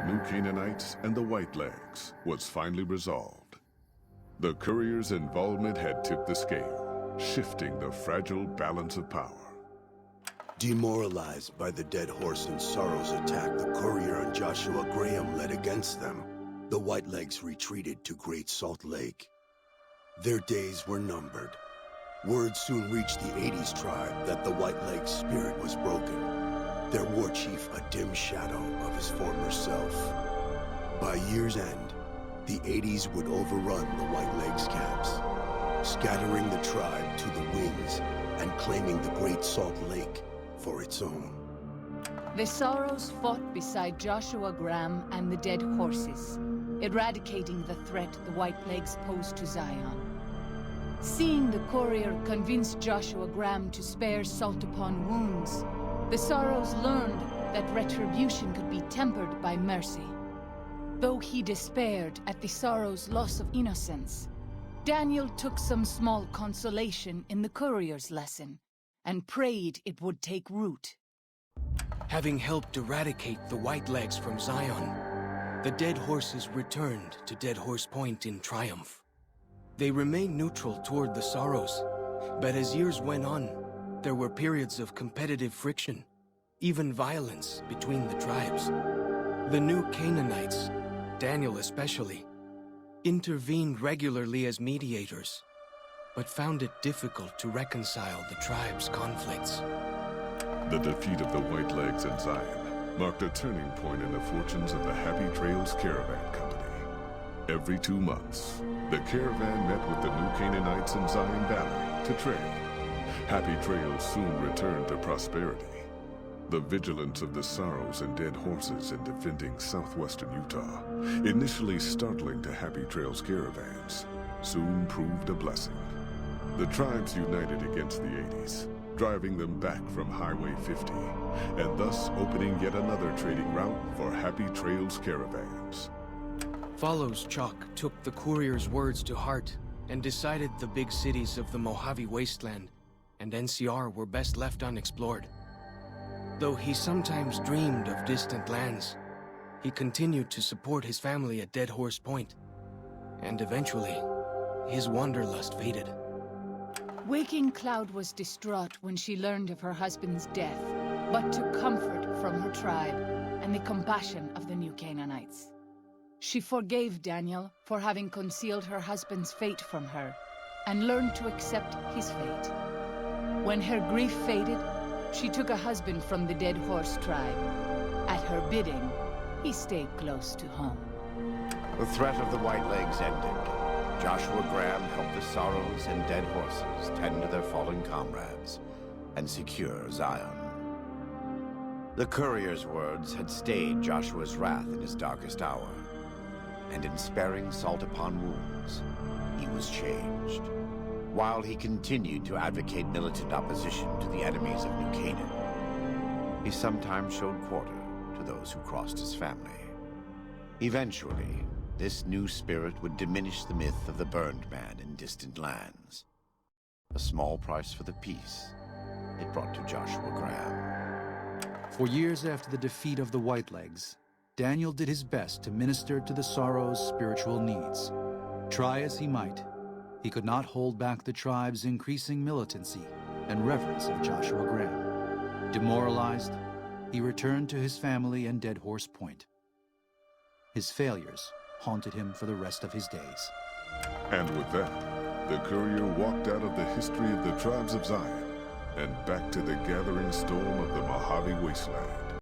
New Canaanites and the Whitelegs was finally resolved. The courier's involvement had tipped the scale, shifting the fragile balance of power. Demoralized by the dead horse and sorrow's attack the courier and Joshua Graham led against them, the Whitelegs retreated to Great Salt Lake. Their days were numbered. Word soon reached the 80s tribe that the Whitelegs' spirit was broken, their war chief a dim shadow of his former self. By year's end, the 80s would overrun the Whitelegs' camps, scattering the tribe to the winds and claiming the Great Salt Lake for its own. The Sorrows fought beside Joshua Graham and the dead horses, eradicating the threat the Whitelegs posed to Zion. Seeing the courier convince Joshua Graham to spare salt upon wounds, the Sorrows learned that retribution could be tempered by mercy. Though he despaired at the Sorrows' loss of innocence, Daniel took some small consolation in the courier's lesson and prayed it would take root. Having helped eradicate the Whitelegs from Zion, the dead horses returned to Dead Horse Point in triumph. They remained neutral toward the Sorrows, but as years went on, there were periods of competitive friction, even violence between the tribes. The New Canaanites, Daniel especially, intervened regularly as mediators, but found it difficult to reconcile the tribe's conflicts. The defeat of the Whitelegs in Zion marked a turning point in the fortunes of the Happy Trails Caravan Company. Every 2 months, the caravan met with the New Canaanites in Zion Valley to trade. Happy Trails soon returned to prosperity. The vigilance of the Sorrows and dead horses in defending southwestern Utah, initially startling to Happy Trails caravans, soon proved a blessing. The tribes united against the 80s, driving them back from Highway 50, and thus opening yet another trading route for Happy Trails caravans. Follows Chalk took the courier's words to heart and decided the big cities of the Mojave Wasteland and NCR were best left unexplored. Though he sometimes dreamed of distant lands, he continued to support his family at Dead Horse Point, and eventually, his wanderlust faded. Waking Cloud was distraught when she learned of her husband's death, but took comfort from her tribe and the compassion of the New Canaanites. She forgave Daniel for having concealed her husband's fate from her, and learned to accept his fate. When her grief faded, she took a husband from the Dead Horse tribe. At her bidding, he stayed close to home. The threat of the Whitelegs ended. Joshua Graham helped the Sorrows and dead horses tend to their fallen comrades and secure Zion. The courier's words had stayed Joshua's wrath in his darkest hour, and in sparing salt upon wounds, he was changed. While he continued to advocate militant opposition to the enemies of New Canaan, he sometimes showed quarter to those who crossed his family. Eventually, this new spirit would diminish the myth of the burned man in distant lands. A small price for the peace it brought to Joshua Graham. For years after the defeat of the Whitelegs, Daniel did his best to minister to the Sorrows' spiritual needs. Try as he might, he could not hold back the tribe's increasing militancy and reverence of Joshua Graham. Demoralized, he returned to his family and Dead Horse Point. His failures haunted him for the rest of his days. And with that, the courier walked out of the history of the tribes of Zion and back to the gathering storm of the Mojave Wasteland.